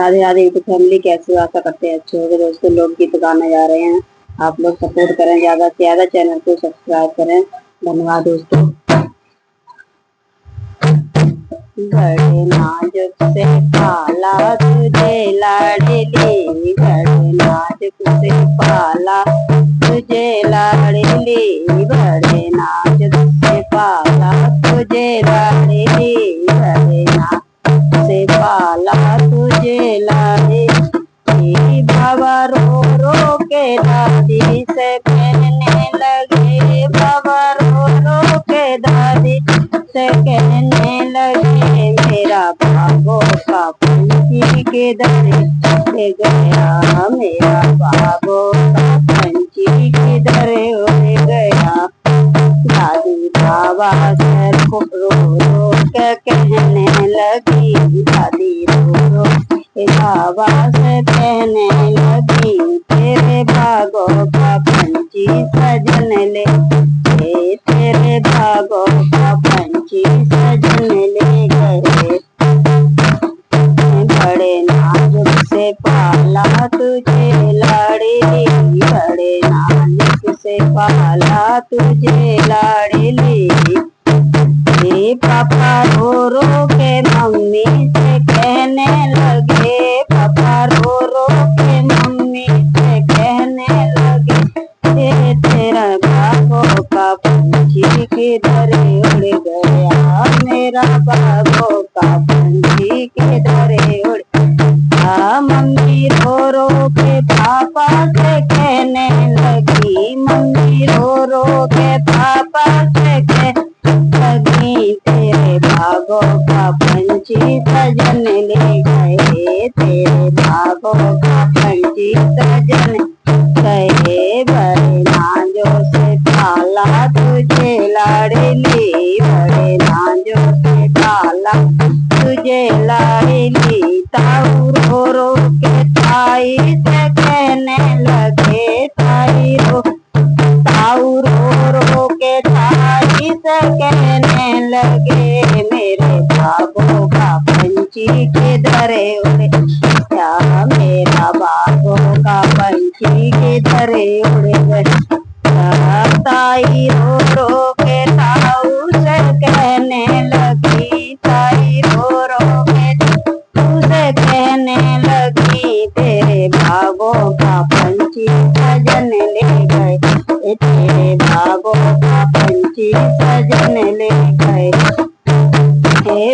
Radhe Radhe YouTube family, कैसे हो? आशा करते हैं अच्छे होंगे। दोस्तों, लोकगीत गाने जा रहे हैं। आप लोग सपोर्ट करें, ज्यादा से ज्यादा चैनल को सब्सक्राइब करें। धन्यवाद दोस्तों। बड़े नाजुक से पाला तुझे लाडली, बड़े नाजुक से पाला तुझे लाडली, बड़े नाजुक से पाला तुझे लाडली, बड़े नाजुक से पाला तुझे लाडली। बाबा रो रो के दादी से कहने लगे, बाबा रो रो के दादी से कहने लगे, मेरा बाबो का पंछी किधर उड़ गया, मेरा बाबो का पंछी किधर उड़ गया। दादी बाबा से रो रो के कहने लगी, दादी रो रो बाबा से कहने लगी, तेरे भागो का पंछी सजन ले, तेरे भागो का पंछी सजन ले गए। बड़े नाजुक से पाला तुझे लाडली, बड़े नाजुक से पाला तुझे लाडली। पापा रो रो के मम्मी से कहने लगे, पापा रो रो के मम्मी से कहने लगे, तेरा बाबो का पंछी किधर उड़ गया, मेरा बाबो का पंछी किधर उड़ गया। मम्मी रो रो के पापा से कहने लगी, मम्मी रो रो के पापा से कहने लगी, तेरे भागो का पंछी सजन ले गए, तेरे भागो का पंछी सजन गए। बड़े नाजो से पाला तुझे लाडली, बड़े नाजो से पाला तुझे लाडली। ताऊ रो रो के ताई से कहने लगे, ताई रो ताऊ रो रो के ताई से कहने लगे, मेरे बाबो का पंछी किधर उड़ गया, मेरा बाबो का पंछी किधर उड़ गया। ताई रो रो के ताऊ से कहने लगी, ताई रो रो के ताऊ से कहने लगी, तेरे बाबो का पंछी सजन ले गए, तेरे बाबो का पंछी सजन ले गए।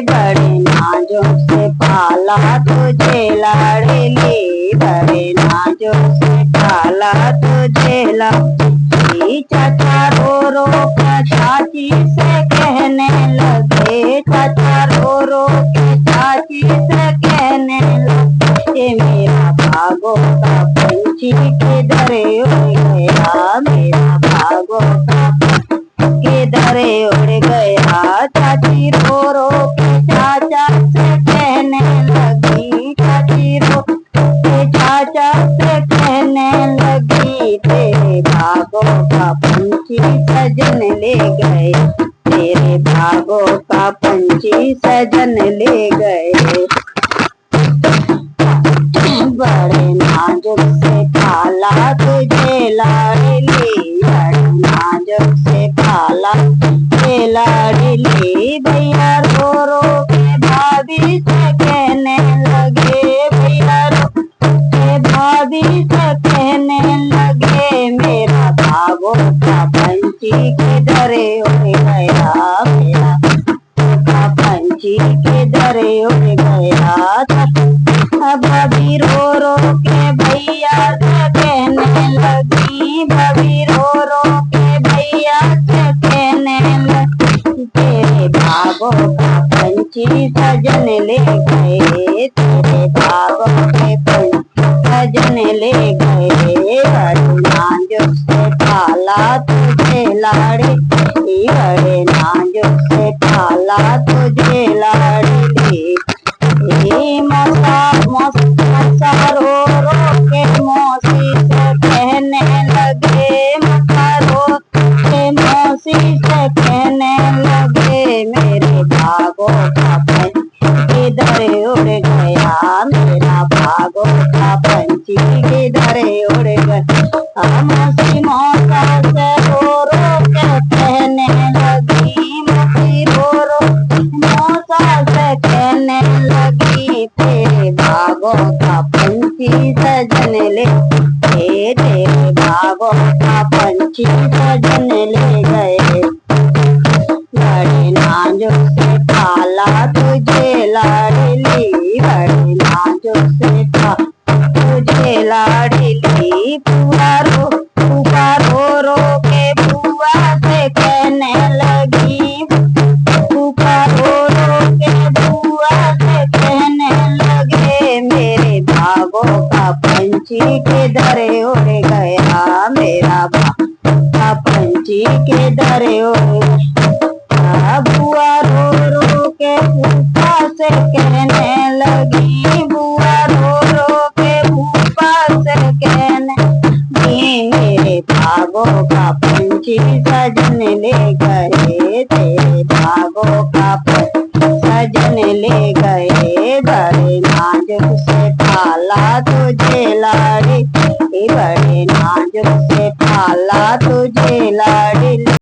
बड़े नाजुक से पाला तुझे लाडली, बड़े नाजुक से पाला तुझे लाडली। चाचा रो रो के चाची से कहने लगे, चाचा रो रो के चाची से कहने लगे, मेरा बाबो का पंछी किधर उड़ गया, मेरा बाबो का किधर उड़ गया। चाची रो रो के चाचा से कहने लगी, चाची रो के चाचा से कहने लगी, तेरे भागो का पंछी सजन ले गए, तेरे भागो का पंछी सजन ले गए। बड़े नाजुक से पाला तुझे लाडली, बड़े नाजुक से पाला तुझे लाडली। भैया रो रो के भाभी से कहने लगे, भैया रो के भाभी से कहने लगे, मेरा बाबो का पंछी किधर उड़ गया, मेरा का पंछी किधर उड़ गया। भाभी रो रो भागों का पंछी सजन ले, तेरे भागों का पंछी सजन ले गए। बड़े नाजुक से पाला तुझे लाडली, बड़े नाजुक से पाला तुझे लाडली। बुआ रो के बुआ से कहने लगी, बुआ रो के बुआ से कहने लगे, मेरे भागों का पंछी किधर उड़ गया, मेरा भागों का पंछी किधर उड़ गया। बुआ रो के फूफा से कहने लगी, बुआ रो के फूफा से कहने लगी, मेरे भागों का पंछी सजन ले गए, तेरे भागों का पंछी सजन ले गए। बड़े नाजुक से पाला तुझे लाडली, बड़े नाजुक से पाला तुझे लाडली।